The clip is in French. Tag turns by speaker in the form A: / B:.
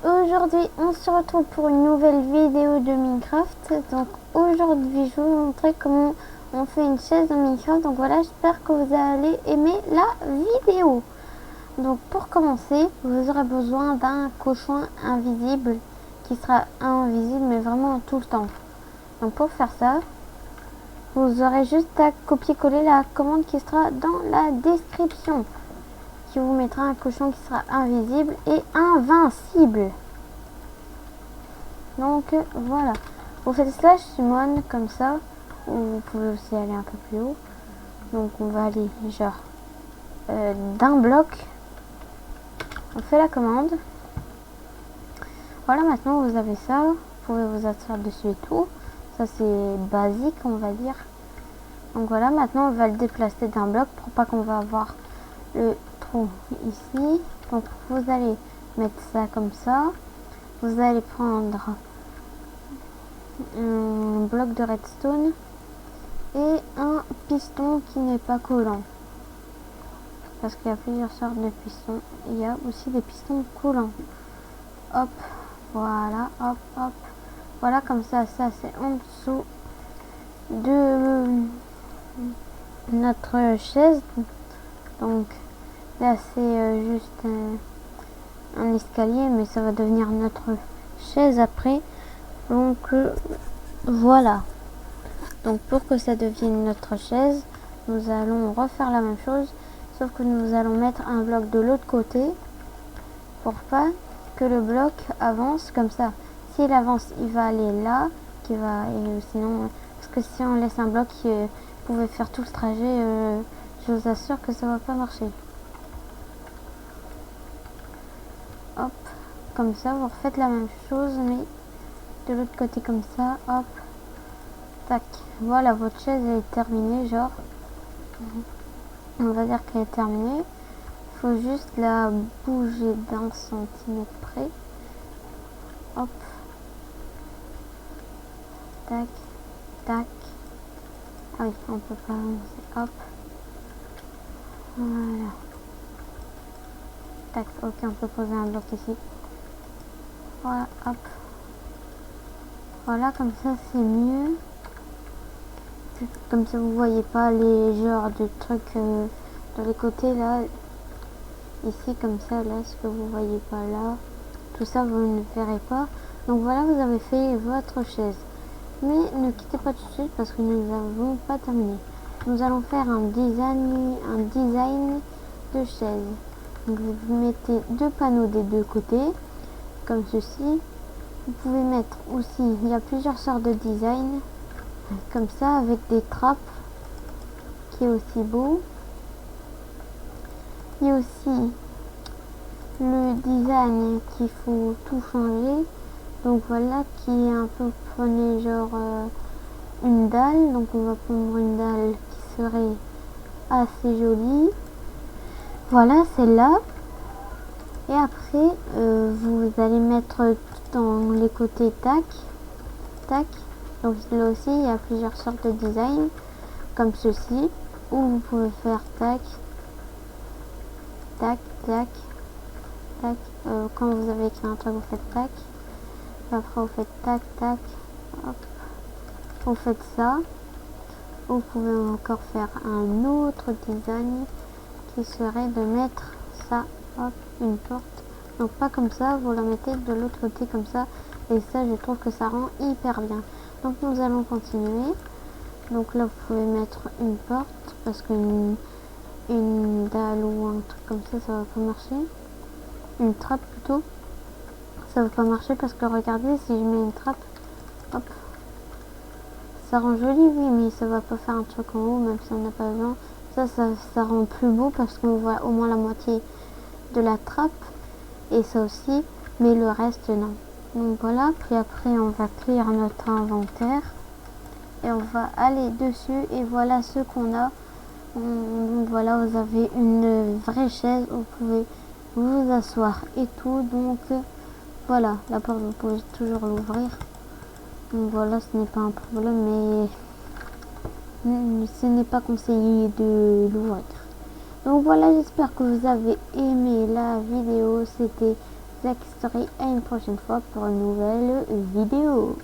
A: aujourd'hui on se retrouve pour une nouvelle vidéo de Minecraft. Donc aujourd'hui je vais vous montrer comment on fait une chaise dans Minecraft. Donc voilà, j'espère que vous allez aimer la vidéo. Donc pour commencer, vous aurez besoin d'un cochon invisible qui sera invisible mais vraiment tout le temps. Donc pour faire ça, vous aurez juste à copier-coller la commande qui sera dans la description, qui vous mettra un cochon qui sera invisible et invincible. Donc voilà, vous faites slash summon comme ça, ou vous pouvez aussi aller un peu plus haut. Donc on va aller genre d'un bloc, on fait la commande. Voilà, maintenant vous avez ça, vous pouvez vous asseoir dessus et tout. Ça c'est basique, on va dire. Donc voilà, maintenant on va le déplacer d'un bloc pour pas qu'on va avoir le trou ici. Donc vous allez mettre ça comme ça. Vous allez prendre un bloc de redstone et un piston qui n'est pas collant, parce qu'il y a plusieurs sortes de pistons. Il y a aussi des pistons collants. Hop, voilà, hop, hop. Voilà, comme ça, ça c'est en dessous de notre chaise. Donc là c'est juste un escalier, mais ça va devenir notre chaise après. Donc voilà. Donc pour que ça devienne notre chaise, nous allons refaire la même chose, sauf que nous allons mettre un bloc de l'autre côté pour pas que le bloc avance comme ça. S'il avance, il va aller là, sinon, parce que si on laisse un bloc qui pouvait faire tout le trajet, je vous assure que ça va pas marcher. Hop, comme ça, vous refaites la même chose, mais de l'autre côté comme ça, hop, tac. Voilà, votre chaise est terminée, genre. On va dire qu'elle est terminée. Il faut juste la bouger d'un centimètre près. Hop. Tac, tac. Ah oui, on peut pas avancer. Hop. Voilà. Tac, ok, on peut poser un bloc ici. Voilà, hop. Voilà, comme ça c'est mieux. Comme ça vous voyez pas les genres de trucs dans les côtés là. Ici comme ça, là, ce que vous voyez pas là. Tout ça vous ne verrez pas. Donc voilà, vous avez fait votre chaise. Mais ne quittez pas tout de suite parce que nous n'avons pas terminé. Nous allons faire un design de chaise. Donc vous mettez deux panneaux des deux côtés, comme ceci. Vous pouvez mettre aussi, il y a plusieurs sortes de design, comme ça, avec des trappes, qui est aussi beau. Il y a aussi le design qu'il faut tout changer. Donc voilà, qui est un peu, prenez genre une dalle. Donc on va prendre une dalle qui serait assez jolie. Voilà, celle-là. Et après, vous allez mettre dans les côtés tac, tac. Donc là aussi, il y a plusieurs sortes de design, comme ceci, où vous pouvez faire tac, tac, tac, tac. Quand vous avez écrit un truc, vous faites tac. Après, vous faites tac, tac, hop. Vous faites ça. Vous pouvez encore faire un autre design qui serait de mettre ça, hop, une porte. Donc pas comme ça, vous la mettez de l'autre côté comme ça. Et ça, je trouve que ça rend hyper bien. Donc nous allons continuer. Donc là, vous pouvez mettre une porte, parce qu'une dalle ou un truc comme ça va pas marcher. Une trappe plutôt. Ça va pas marcher parce que regardez, si je mets une trappe, hop, ça rend joli, oui, mais ça va pas faire un truc en haut, même si on n'a pas besoin. Ça rend plus beau parce qu'on voit au moins la moitié de la trappe. Et ça aussi, mais le reste non. Donc voilà, puis après on va clear notre inventaire et on va aller dessus et voilà ce qu'on a. Donc voilà, vous avez une vraie chaise où vous pouvez vous asseoir et tout. Donc voilà, la porte vous pouvez toujours l'ouvrir. Donc voilà, ce n'est pas un problème, mais ce n'est pas conseillé de l'ouvrir. Donc voilà, j'espère que vous avez aimé la vidéo. C'était Zack Story à une prochaine fois pour une nouvelle vidéo.